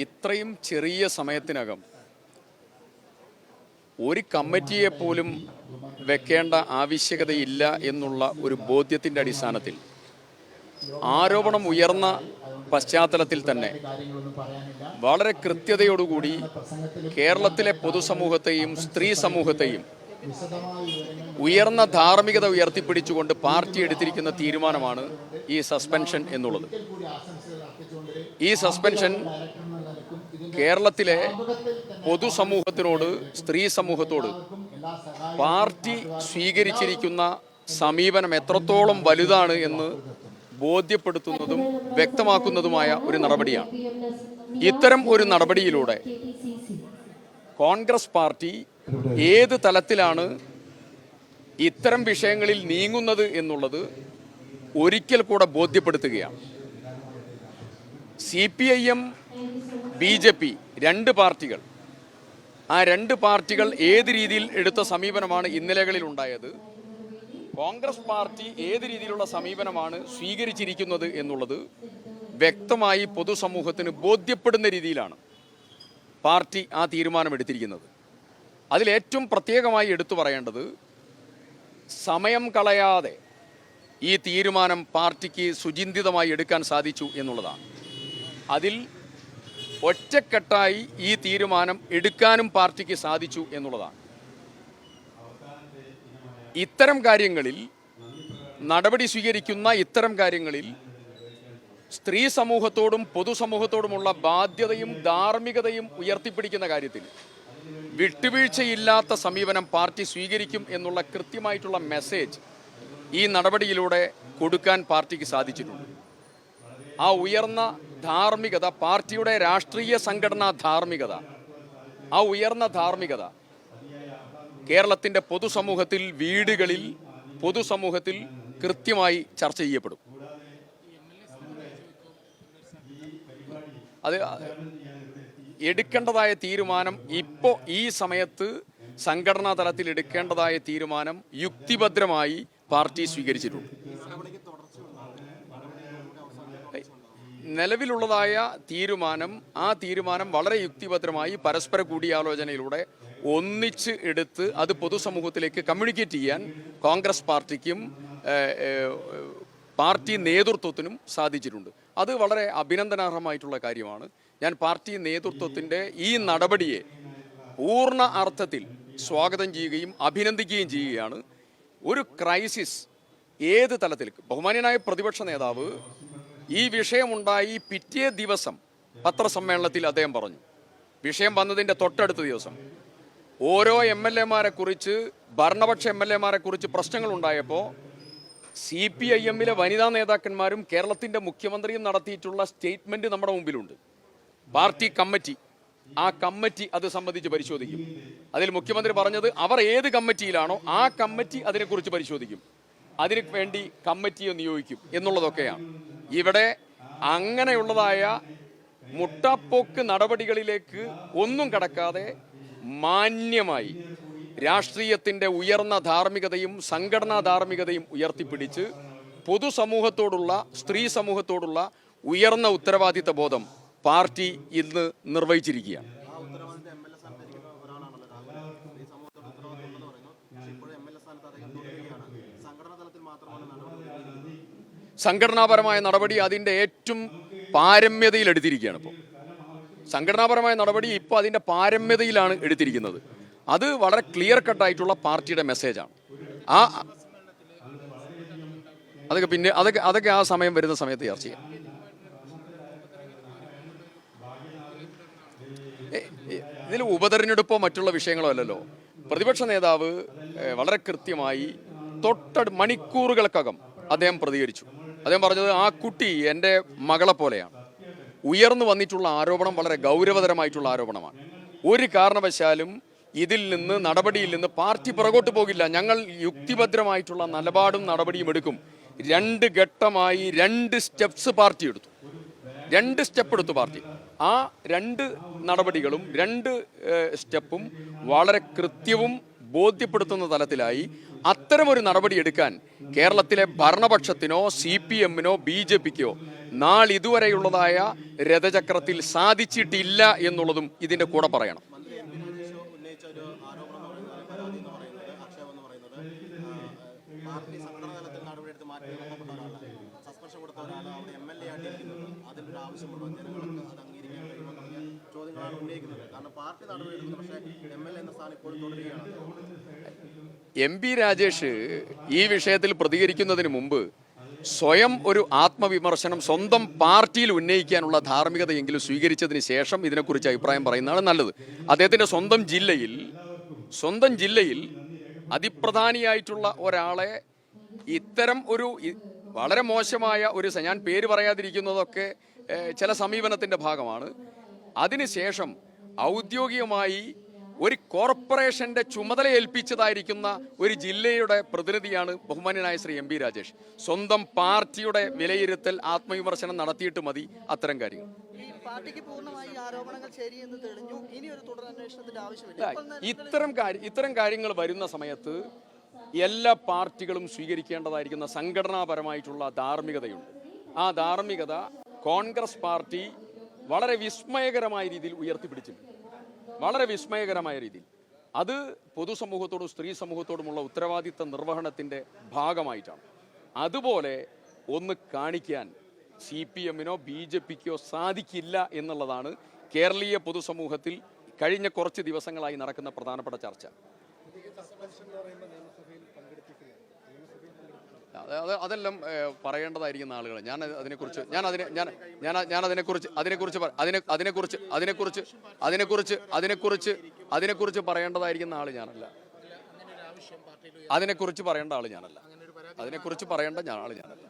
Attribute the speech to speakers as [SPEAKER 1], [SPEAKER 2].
[SPEAKER 1] ഇത്രയും ചെറിയ സമയത്തിനകം ഒരു കമ്മിറ്റിയെ പോലും വെക്കേണ്ട ആവശ്യകതയില്ല എന്നുള്ള ഒരു ബോധ്യത്തിൻ്റെ അടിസ്ഥാനത്തിൽ ആരോപണം ഉയർന്ന പശ്ചാത്തലത്തിൽ തന്നെ വളരെ കൃത്യതയോടുകൂടി കേരളത്തിലെ പൊതുസമൂഹത്തെയും സ്ത്രീ സമൂഹത്തെയും ഉയർന്ന ധാർമ്മികത ഉയർത്തിപ്പിടിച്ചുകൊണ്ട് പാർട്ടി എടുത്തിരിക്കുന്ന തീരുമാനമാണ് ഈ സസ്പെൻഷൻ എന്നുള്ളത്. ഈ സസ്പെൻഷൻ കേരളത്തിലെ പൊതുസമൂഹത്തിനോട്, സ്ത്രീ സമൂഹത്തോട് പാർട്ടി സ്വീകരിച്ചിരിക്കുന്ന സമീപനം എത്രത്തോളം വലുതാണ് എന്ന് ബോധ്യപ്പെടുത്തുന്നതും വ്യക്തമാക്കുന്നതുമായ ഒരു നടപടിയാണ്. ഇത്തരം ഒരു നടപടിയിലൂടെ കോൺഗ്രസ് പാർട്ടി ഏത് തലത്തിലാണ് ഇത്തരം വിഷയങ്ങളിൽ നീങ്ങുന്നത് എന്നുള്ളത് ഒരിക്കൽ കൂടെ ബോധ്യപ്പെടുത്തുകയാണ്. CPIM, BJP രണ്ട് പാർട്ടികൾ, ആ രണ്ട് പാർട്ടികൾ ഏത് രീതിയിൽ എടുത്ത സമീപനമാണ് ഇന്നലകളിൽ ഉണ്ടായത്, കോൺഗ്രസ് പാർട്ടി ഏത് രീതിയിലുള്ള സമീപനമാണ് സ്വീകരിച്ചിരിക്കുന്നത് എന്നുള്ളത് വ്യക്തമായി പൊതുസമൂഹത്തിന് ബോധ്യപ്പെടുന്ന രീതിയിലാണ് പാർട്ടി ആ തീരുമാനമെടുത്തിരിക്കുന്നത്. അതിലേറ്റവും പ്രത്യേകമായി എടുത്തു പറയേണ്ടത്, സമയം കളയാതെ ഈ തീരുമാനം പാർട്ടിക്ക് സുചിന്തിതമായി എടുക്കാൻ സാധിച്ചു എന്നുള്ളതാണ്. അതിൽ ഒറ്റക്കെട്ടായി ഈ തീരുമാനം എടുക്കാനും പാർട്ടിക്ക് സാധിച്ചു എന്നുള്ളതാണ്. ഇത്തരം കാര്യങ്ങളിൽ, നടപടി സ്വീകരിക്കുന്ന ഇത്തരം കാര്യങ്ങളിൽ സ്ത്രീ സമൂഹത്തോടും പൊതുസമൂഹത്തോടുമുള്ള ബാധ്യതയും ധാർമ്മികതയും ഉയർത്തിപ്പിടിക്കുന്ന കാര്യത്തിൽ വിട്ടുവീഴ്ചയില്ലാത്ത സമീപനം പാർട്ടി സ്വീകരിക്കും എന്നുള്ള കൃത്യമായിട്ടുള്ള മെസ്സേജ് ഈ നടപടിയിലൂടെ കൊടുക്കാൻ പാർട്ടിക്ക് സാധിച്ചിട്ടുണ്ട്. ആ ഉയർന്ന ധാർമ്മികത, പാർട്ടിയുടെ രാഷ്ട്രീയ സംഘടനാ ധാർമ്മികത, ആ ഉയർന്ന ധാർമ്മികത കേരളത്തിൻ്റെ പൊതുസമൂഹത്തിൽ, വീടുകളിൽ, പൊതുസമൂഹത്തിൽ കൃത്യമായി ചർച്ച ചെയ്യപ്പെടും. അത് എടുക്കേണ്ടതായ തീരുമാനം ഇപ്പോൾ ഈ സമയത്ത് സംഘടനാ തലത്തിൽ എടുക്കേണ്ടതായ തീരുമാനം യുക്തിഭദ്രമായി പാർട്ടി സ്വീകരിച്ചിട്ടുണ്ട്. നിലവിലുള്ളതായ തീരുമാനം, ആ തീരുമാനം വളരെ യുക്തിഭദ്രമായി പരസ്പര കൂടിയാലോചനയിലൂടെ ഒന്നിച്ച് എടുത്ത് അത് പൊതുസമൂഹത്തിലേക്ക് കമ്മ്യൂണിക്കേറ്റ് ചെയ്യാൻ കോൺഗ്രസ് പാർട്ടിക്കും പാർട്ടി നേതൃത്വത്തിനും സാധിച്ചിട്ടുണ്ട്. അത് വളരെ അഭിനന്ദനാർഹമായിട്ടുള്ള കാര്യമാണ്. ഞാൻ പാർട്ടി നേതൃത്വത്തിൻ്റെ ഈ നടപടിയെ പൂർണ്ണ അർത്ഥത്തിൽ സ്വാഗതം ചെയ്യുകയും അഭിനന്ദിക്കുകയും ചെയ്യുകയാണ്. ഒരു ക്രൈസിസ് ഏത് തലത്തിൽ, ബഹുമാന്യനായ പ്രതിപക്ഷ നേതാവ് ഈ വിഷയമുണ്ടായി പിറ്റേ ദിവസം പത്രസമ്മേളനത്തിൽ അദ്ദേഹം പറഞ്ഞു, വിഷയം വന്നതിൻ്റെ തൊട്ടടുത്ത ദിവസം ഓരോ MLA-മാരെ കുറിച്ച്, ഭരണപക്ഷ MLA-മാരെ കുറിച്ച് പ്രശ്നങ്ങളുണ്ടായപ്പോൾ CPIM-ലെ വനിതാ നേതാക്കന്മാരും കേരളത്തിൻ്റെ മുഖ്യമന്ത്രിയും നടത്തിയിട്ടുള്ള സ്റ്റേറ്റ്മെൻറ്റ് നമ്മുടെ മുമ്പിലുണ്ട്. പാർട്ടി കമ്മിറ്റി, ആ കമ്മിറ്റി അത് സംബന്ധിച്ച് പരിശോധിക്കും. അതിൽ മുഖ്യമന്ത്രി പറഞ്ഞത് അവർ ഏത് കമ്മിറ്റിയിലാണോ ആ കമ്മിറ്റി അതിനെക്കുറിച്ച് പരിശോധിക്കും, അതിന് വേണ്ടി കമ്മിറ്റിയെ നിയോഗിക്കും എന്നുള്ളതൊക്കെയാണ്. ഇവിടെ അങ്ങനെയുള്ളതായ മുട്ടാപ്പോക്ക് നടപടികളിലേക്ക് ഒന്നും കടക്കാതെ മാന്യമായി രാഷ്ട്രീയത്തിൻ്റെ ഉയർന്ന ധാർമ്മികതയും സംഘടനാ ധാർമ്മികതയും ഉയർത്തിപ്പിടിച്ച് പൊതുസമൂഹത്തോടുള്ള, സ്ത്രീ സമൂഹത്തോടുള്ള ഉയർന്ന ഉത്തരവാദിത്ത ബോധം പാർട്ടി ഇന്ന് നിർവഹിച്ചിരിക്കുകയാണ്. സംഘടനാപരമായ നടപടി അതിൻ്റെ ഏറ്റവും പാരമ്യതയിൽ എടുത്തിരിക്കുകയാണ്. ഇപ്പോൾ സംഘടനാപരമായ നടപടി ഇപ്പോൾ അതിൻ്റെ പാരമ്യതയിലാണ് എടുത്തിരിക്കുന്നത്. അത് വളരെ ക്ലിയർ കട്ടായിട്ടുള്ള പാർട്ടിയുടെ മെസ്സേജാണ്. അതൊക്കെ ആ സമയം വരുന്ന സമയത്ത് ചർച്ച ചെയ്യാം. ഇതിൽ ഉപതെരഞ്ഞെടുപ്പോ മറ്റുള്ള വിഷയങ്ങളോ അല്ലല്ലോ. പ്രതിപക്ഷ നേതാവ് വളരെ കൃത്യമായി മണിക്കൂറുകൾക്കകം അദ്ദേഹം പ്രതികരിച്ചു. അദ്ദേഹം പറഞ്ഞത്, ആ കുട്ടി എൻ്റെ മകളെ പോലെയാണ്. ഉയർന്നു വന്നിട്ടുള്ള ആരോപണം വളരെ ഗൗരവതരമായിട്ടുള്ള ആരോപണമാണ്. ഒരു കാരണവശാലും ഇതിൽ നിന്ന്, നടപടിയിൽ നിന്ന് പാർട്ടി പുറകോട്ട് പോകില്ല. ഞങ്ങൾ യുക്തിഭദ്രമായിട്ടുള്ള നിലപാടും നടപടിയും എടുക്കും. 2 ഘട്ടമായി 2 സ്റ്റെപ്സ് പാർട്ടി എടുത്തു. 2 സ്റ്റെപ്പ് എടുത്തു പാർട്ടി. ആ 2 നടപടികളും 2 സ്റ്റെപ്പും വളരെ കൃത്യവും ബോധ്യപ്പെടുത്തുന്ന തലത്തിലായി. അത്തരമൊരു നടപടി എടുക്കാൻ കേരളത്തിലെ ഭരണപക്ഷത്തിനോ CPM-നോ BJP-ക്കോ നാളിതുവരെയുള്ളതായ രഥചക്രത്തിൽ സാധിച്ചിട്ടില്ല എന്നുള്ളതും ഇതിൻ്റെ കൂടെ പറയണം. MP രാജേഷ് ഈ വിഷയത്തിൽ പ്രതികരിക്കുന്നതിന് മുമ്പ് സ്വയം ഒരു ആത്മവിമർശനം സ്വന്തം പാർട്ടിയിൽ ഉന്നയിക്കാനുള്ള ധാർമ്മികതയെങ്കിലും സ്വീകരിച്ചതിന് ശേഷം ഇതിനെക്കുറിച്ച് അഭിപ്രായം പറയുന്നതാണ് നല്ലത്. അദ്ദേഹത്തിൻ്റെ സ്വന്തം ജില്ലയിൽ അതിപ്രധാനിയായിട്ടുള്ള ഒരാളെ ഇത്തരം ഒരു വളരെ മോശമായ ഒരു, ഞാൻ പേര് പറയാതിരിക്കുന്നതൊക്കെ ചില സമീപനത്തിൻ്റെ ഭാഗമാണ്. അതിനുശേഷം ഔദ്യോഗികമായി ഒരു കോർപ്പറേഷന്റെ ചുമതല ഏൽപ്പിച്ചതായിരിക്കുന്ന ഒരു ജില്ലയുടെ പ്രതിനിധിയാണ് ബഹുമാന്യനായ ശ്രീ MP രാജേഷ്. സ്വന്തം പാർട്ടിയുടെ വിലയിരുത്തൽ ആത്മവിമർശനം നടത്തിയിട്ട് മതി അത്തരം കാര്യങ്ങൾ. ഇത്തരം കാര്യങ്ങൾ വരുന്ന സമയത്ത് എല്ലാ പാർട്ടികളും സ്വീകരിക്കേണ്ടതായിരിക്കുന്ന സംഘടനാപരമായിട്ടുള്ള ധാർമ്മികതയുണ്ട്. ആ ധാർമ്മികത കോൺഗ്രസ് പാർട്ടി വളരെ വിസ്മയകരമായ രീതിയിൽ ഉയർത്തിപ്പിടിച്ചിട്ടുണ്ട്. വളരെ വിസ്മയകരമായ രീതിയിൽ അത് പൊതുസമൂഹത്തോടും സ്ത്രീ സമൂഹത്തോടുമുള്ള ഉത്തരവാദിത്ത നിർവഹണത്തിൻ്റെ ഭാഗമായിട്ടാണ്. അതുപോലെ ഒന്ന് കാണിക്കാൻ CPM-നോ BJP-ക്കോ സാധിക്കില്ല എന്നുള്ളതാണ് കേരളീയ പൊതുസമൂഹത്തിൽ കഴിഞ്ഞ കുറച്ച് ദിവസങ്ങളായി നടക്കുന്ന പ്രധാനപ്പെട്ട ചർച്ച. അതെല്ലാം പറയേണ്ടതായിരിക്കുന്ന ആളുകൾ. അതിനെക്കുറിച്ച് പറയേണ്ടതായിരിക്കുന്ന ആള് ഞാനല്ല. അതിനെക്കുറിച്ച് പറയേണ്ട ആള് ഞാനല്ല.